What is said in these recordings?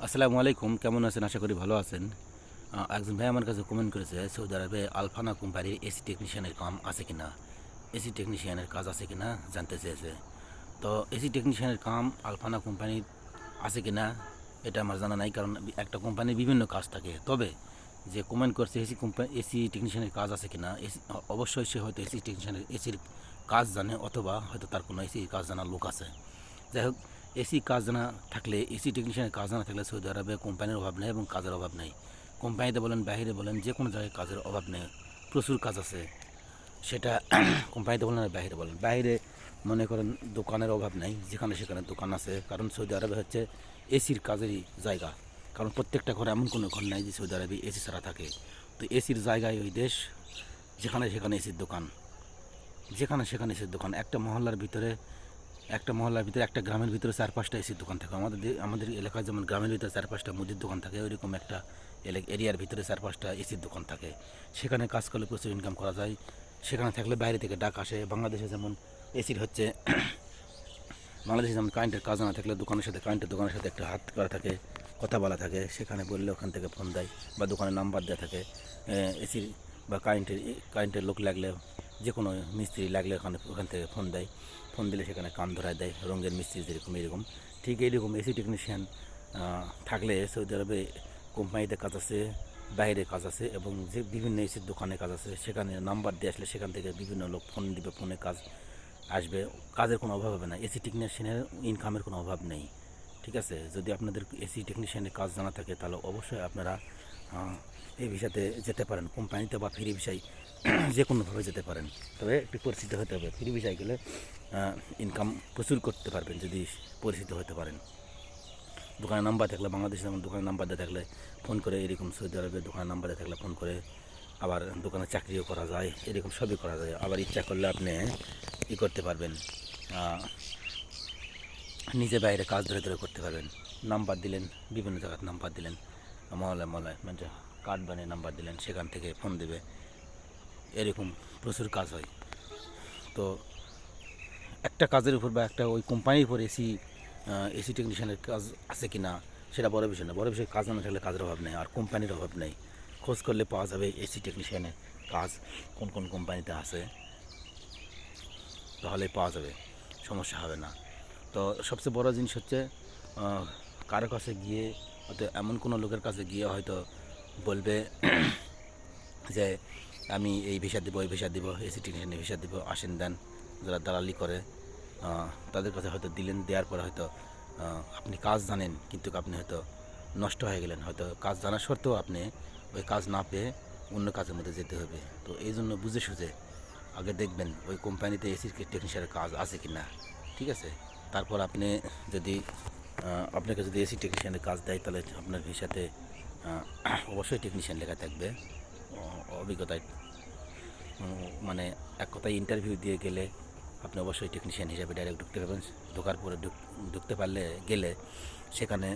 আসসালামু আলাইকুম, কেমন আছেন? আশা করি ভালো আছেন। একজন ভাই আমার কাছে কমেন্ট করেছে, সৌদি আরবে আলফানা কোম্পানির এসি টেকনিশিয়ানের কাম আছে কিনা, এসি টেকনিশিয়ানের কাজ আছে কিনা জানতে চেয়েছে। তো এসি টেকনিশিয়ানের কাম আলফানা কোম্পানির আছে কিনা এটা আমার জানা নাই, কারণ একটা কোম্পানির বিভিন্ন কাজ থাকে। তবে যে কমেন্ট করছে এসি টেকনিশিয়ানের কাজ আছে কিনা, অবশ্যই সে হয়তো এসি টেকনিশিয়ানের এসির কাজ জানে, অথবা হয়তো তার কোনো এসির কাজ জানার লোক আছে। যাই হোক, এসি কাজ জানা থাকলে, এসি টেকনিশিয়ানের কাজ জানা থাকলে সৌদি আরবে কোম্পানির অভাব নেই এবং কাজের অভাব নেই। কোম্পানিতে বলেন, বাইরে বলেন, যে কোনো জায়গায় কাজের অভাব নেই, প্রচুর কাজ আছে। সেটা কোম্পানিতে বলেন আর বাইরে বলেন, বাইরে মনে করেন দোকানের অভাব নেই, যেখানে সেখানে দোকান আছে। কারণ সৌদি আরবে হচ্ছে এসির কাজেরই জায়গা। কারণ প্রত্যেকটা ঘরে এমন কোনো ঘর নাই যে সৌদি আরবে এসি ছাড়া থাকে। তো এসির জায়গায় ওই দেশ, যেখানে সেখানে এসির দোকান, যেখানে সেখানে এসির দোকান। একটা মহল্লার ভিতরে একটা গ্রামের ভিতরে 4-5টা এসির দোকান থাকে। আমাদের এলাকায় যেমন গ্রামের ভিতরে 4-5টা মুদির দোকান থাকে, ওইরকম একটা এরিয়ার ভিতরে 4-5টা এসির দোকান থাকে। সেখানে কাজ করলে প্রচুর ইনকাম করা যায়। সেখানে থাকলে বাইরে থেকে ডাক আসে। বাংলাদেশে যেমন এসির হচ্ছে বাংলাদেশে যেমন কারেন্টের কাজ না থাকলে কারেন্টের দোকানের সাথে একটা হাত করা থাকে, কথা বলা থাকে। সেখানে বললে ওখান থেকে ফোন দেয় বা দোকানের নাম্বার দেওয়া থাকে। এসির বা কারেন্টের লোক লাগলে, যে কোনো মিস্ত্রি লাগলে ওখান থেকে ফোন দেয়। ফোন দিলে সেখানে কান ধরায় দেয়, রঙের মিস্ত্রি যেরকম এরকম। ঠিক এইরকম এসি টেকনিশিয়ান থাকলে সৌদি আরবে কোম্পানিতে কাজ আছে, বাইরে কাজ আছে, এবং যে বিভিন্ন এসির দোকানে কাজ আছে। সেখানে নাম্বার দিয়ে আসলে সেখান থেকে বিভিন্ন লোক ফোন দিবে, ফোনে কাজ আসবে। কাজের কোনো অভাব হবে না, এসি টেকনিশিয়ানের ইনকামের কোনো অভাব নেই। ঠিক আছে, যদি আপনাদের এসি টেকনিশিয়ানের কাজ জানা থাকে তাহলে অবশ্যই আপনারা এই ভিসাতে যেতে পারেন, কোম্পানিতে বা ফ্রি ভিসায় যে কোনোভাবে যেতে পারেন। তবে একটু পরিচিত হতে হবে। ফ্রি ভিসায় গেলে ইনকাম প্রচুর করতে পারবেন যদি পরিচিত হতে পারেন। দোকানের নাম্বার থাকলে, বাংলাদেশে যেমন দোকানের নাম্বার দেওয়া থাকলে ফোন করে, এরকম সৌদি আরবের দোকানের নাম্বার দেওয়া থাকলে ফোন করে আবার দোকানে চাকরিও করা যায়, এরকম সবই করা যায়। আবার ইচ্ছা করলে আপনি করতে পারবেন, নিজে বাইরে কাজ ধরে ধরে করতে পারবেন। নাম্বার দিলেন, বিভিন্ন জায়গার নাম্বার দিলেন, মহলায় মানে কার্ড বানিয়ে নাম্বার দিলেন, সেখান থেকে ফোন দেবে। এরকম প্রচুর কাজ হয়। তো একটা কাজের উপর বা একটা ওই কোম্পানির উপর এসি টেকনিশিয়ানের কাজ আছে কি না সেটা বড় বিষয় না। বড় বিষয় কাজ না থাকলে কাজের অভাব নেই, আর কোম্পানির অভাব নেই। খোঁজ করলে পাওয়া যাবে এসি টেকনিশিয়ানের কাজ কোন কোন কোম্পানিতে আছে, তাহলে পাওয়া যাবে, সমস্যা হবে না। তো সবচেয়ে বড় জিনিস হচ্ছে কারো কাছে গিয়ে, হয়তো এমন কোনো লোকের কাছে গিয়ে হয়তো বলবে যে আমি এই ভিসা দিব, ওই ভিসা দিব, এসি টেকনিশিয়ানের ভিসা দিব, আসেন দেন। যারা দালালি করে তাদের কাছে হয়তো দিলেন, দেওয়ার পরে হয়তো আপনি কাজ জানেন কিন্তু আপনি হয়তো নষ্ট হয়ে গেলেন। হয়তো কাজ জানা সত্ত্বেও আপনি ওই কাজ না পেয়ে অন্য কাজের মধ্যে যেতে হবে। তো এই জন্য বুঝে সুঝে আগে দেখবেন ওই কোম্পানিতে এসি টেকনিশিয়ানের কাজ আছে কি না। ঠিক আছে, তারপর আপনি যদি আপনাকে যদি এসি টেকনিশিয়ানের কাজ দেয় তাহলে আপনার ভিসাতে অবশ্যই টেকনিশিয়ান লেখা থাকবে। অভিজ্ঞতায় মানে এক কথায় ইন্টারভিউ দিয়ে গেলে আপনি অবশ্যই টেকনিশিয়ান হিসাবে ডাইরেক্ট ঢুকতে পারবেন। ঢোকার পরে ঢুকতে পারলে গেলে সেখানে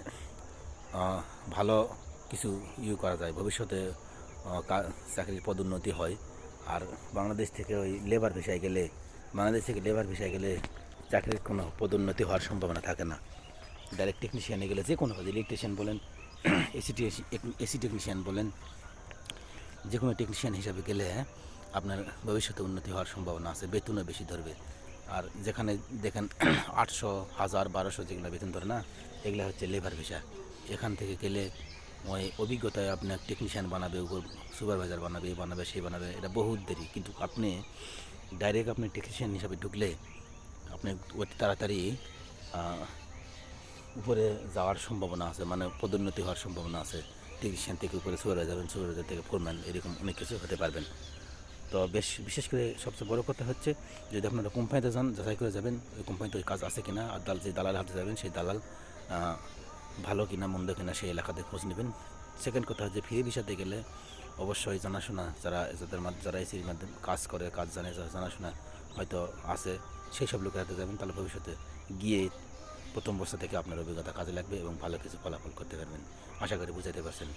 ভালো কিছু করা যায়, ভবিষ্যতে চাকরির পদোন্নতি হয়। আর বাংলাদেশ থেকে লেবার ভিসায় গেলে চাকরির কোনো পদোন্নতি হওয়ার সম্ভাবনা থাকে না। ডাইরেক্ট টেকনিশিয়ানে গেলে যে কোনো কাজ, ইলেকট্রিশিয়ান বলেন, এসি টেকনিশিয়ান বলেন, যে কোনো টেকনিশিয়ান হিসাবে গেলে আপনার ভবিষ্যতে উন্নতি হওয়ার সম্ভাবনা আছে, বেতনও বেশি ধরবে। আর যেখানে দেখেন 800, 1000, 1200 যেগুলো বেতন ধরে না, এগুলো হচ্ছে লেবার ভিসা। এখান থেকে গেলে ওই অভিজ্ঞতায় আপনার টেকনিশিয়ান বানাবে, সুপারভাইজার বানাবে, সেই বানাবে, এটা বহুত দেরি। কিন্তু আপনি টেকনিশিয়ান হিসাবে ঢুকলে আপনি অতি তাড়াতাড়ি উপরে যাওয়ার সম্ভাবনা আছে, মানে পদোন্নতি হওয়ার সম্ভাবনা আছে। টেকনিশিয়ান থেকে উপরে সুপারভাইজার থেকে ফোরম্যান, এরকম অনেক কিছু হতে পারবেন। তো বিশেষ করে সবচেয়ে বড় কথা হচ্ছে, যদি আপনারা কোম্পানিতে যান, যাচাই করে যাবেন ওই কোম্পানিতে ওই কাজ আছে কিনা। আর যে দালাল হাতে যাবেন, সেই দালাল ভালো কিনা মন্দ কিনা সেই এলাকাতে খোঁজ নেবেন। সেকেন্ড কথা হচ্ছে, ফ্রি ভিসাতে গেলে অবশ্যই জানাশোনা যারা এসির মাধ্যমে কাজ জানে, যারা জানাশোনা হয়তো আছে, সেই সব লোকের হাতে যাবেন। তাহলে ভবিষ্যতে গিয়ে প্রথম বর্ষ থেকে আপনার অভিজ্ঞতা কাজে লাগবে এবং ভালো কিছু ফলাফল করতে পারবেন। আশা করি বুঝাতে পারছেন।